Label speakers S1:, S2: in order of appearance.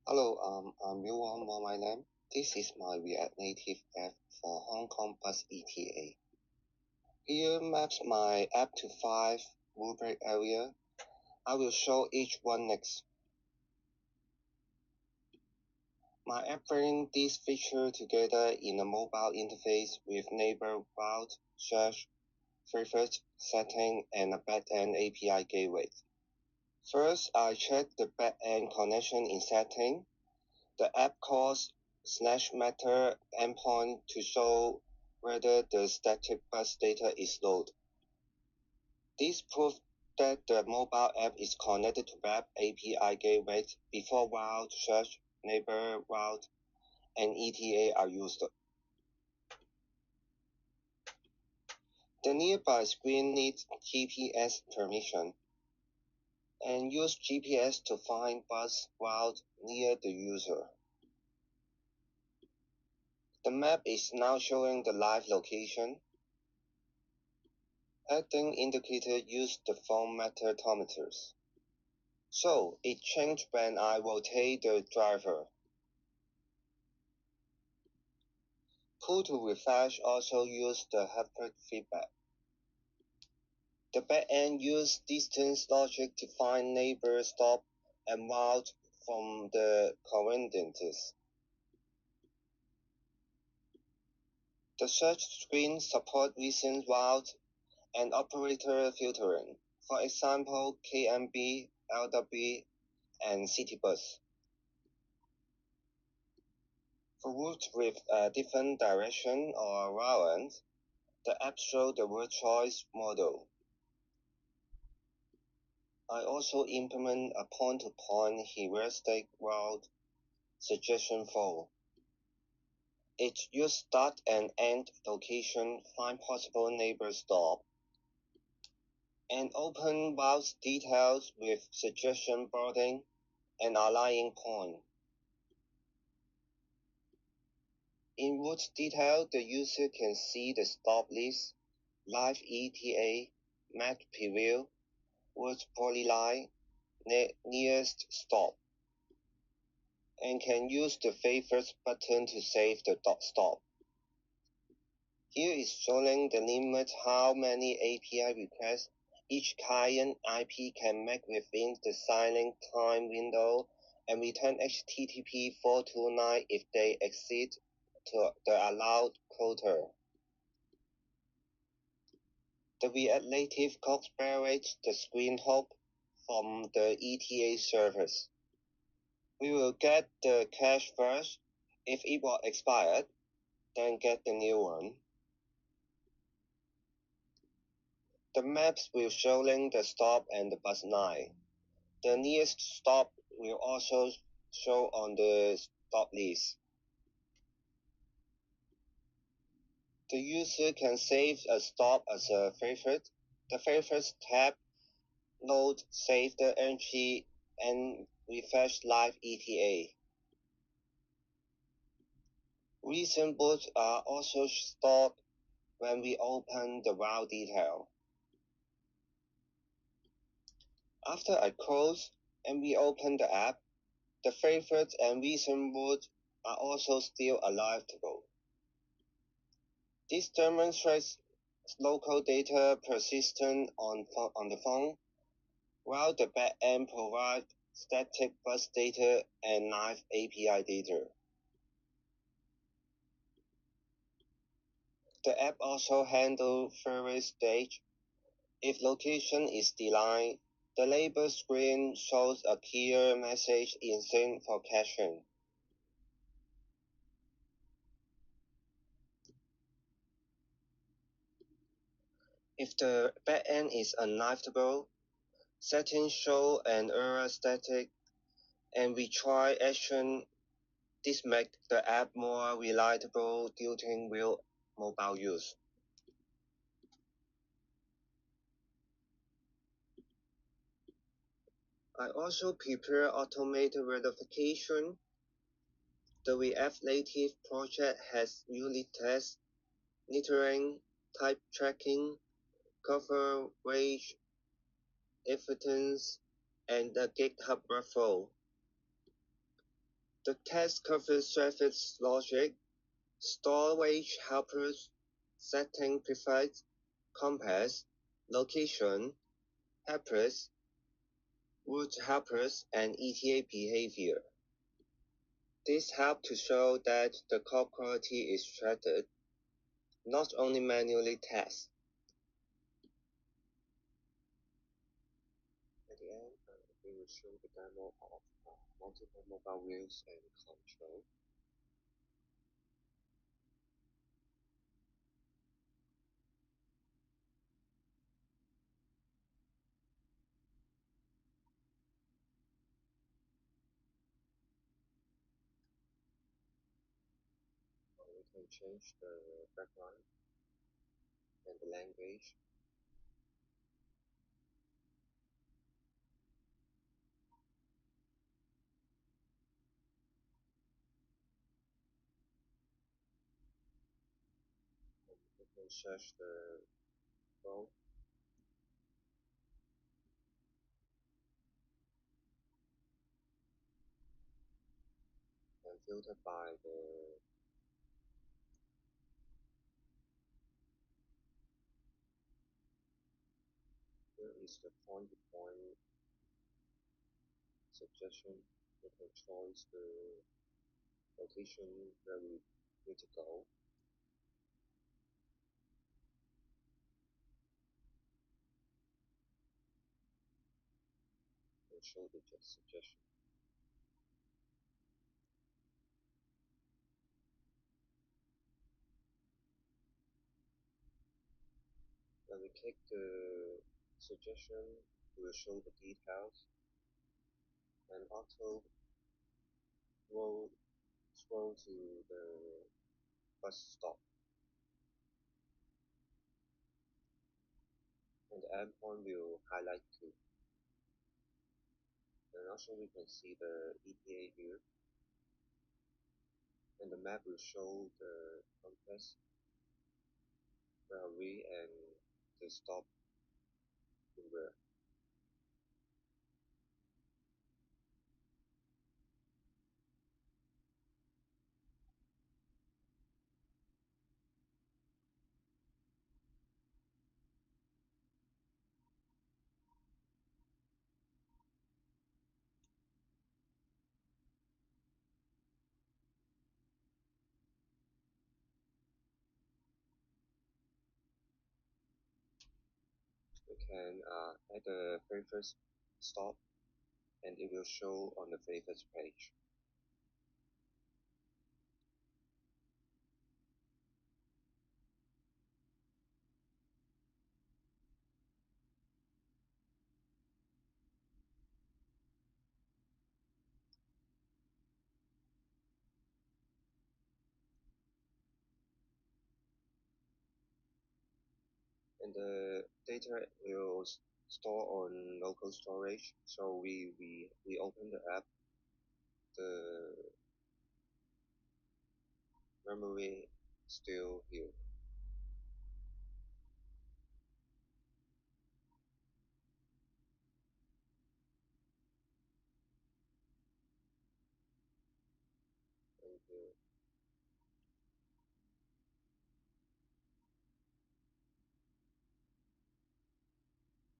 S1: Hello, I'm Yuan my name. This is my React Native app for Hong Kong Bus ETA. Here maps my app to 5 rubric area. I will show each one next. My app brings this feature together in a mobile interface with neighbor route, search, favorite setting, and a backend API gateway. First, I check the backend connection in setting. The app calls /matter endpoint to show whether the static bus data is loaded. This proves that the mobile app is connected to web API gateway before route, search, neighbor route, and ETA are used. The nearby screen needs GPS permission and use GPS to find bus route near the user. The map is now showing the live location. Heading indicator use the phone magnetometers. So it changed when I rotate the driver. Pull to refresh also use the haptic feedback. The backend use distance logic to find neighbor stop and route from the coordinates. The search screen supports recent route and operator filtering. For example, KMB, LW, and Citybus. For routes with a different direction or route, the app shows the route choice model. I also implement a point-to-point heuristic route suggestion flow. It uses start and end location, find possible neighbor stop, and open route details with suggestion boarding and aligning point. In route detail, the user can see the stop list, live ETA, map preview, route polyline, nearest stop, and can use the favorites button to save the stop. Here is showing the limit how many API requests each client IP can make within the signing time window and return HTTP 429 if they exceed to the allowed quota. The React Native corroborates the screen hop from the ETA service. We will get the cache first. If it was expired, then get the new one. The maps will showing the stop and the bus line. The nearest stop will also show on the stop list. The user can save a stop as a favorite. The favorites tab load save the entry and refresh live ETA. Recent books are also stored when we open the route detail. After I close and reopen the app, the favorites and recent routes are also still aliveable. This demonstrates local data persistent on the phone, while the backend provides static bus data and live API data. The app also handles service stage. If location is delayed, the label screen shows a clear message in sync for caching. If the backend is unlivable, settings show an error static and retry action. This makes the app more reliable during real mobile use. I also prepare automated verification. The React Native project has unit tests, littering, type tracking, coverage, evidence, and the GitHub workflow. The test covers service logic, storage helpers, setting preferred, compass, location, helpers, route helpers, and ETA behavior. This helps to show that the code quality is tracked, not only manually tested. At the end, we will show the demo of multiple mobile views and control. We can change the background and the language. We can search the phone and filter by the here is the point-to-point suggestion. We can choose the location where we need to go and show the suggestion. When we click the suggestion, it will show the details and auto scroll to the bus stop. And the endpoint will highlight too. And also we can see the ETA here. And the map will show the compass where are we and the stop in where. We can add the very first stop and it will show on the favorites page. And the data will store on local storage. So we open the app, the memory still here. Thank you.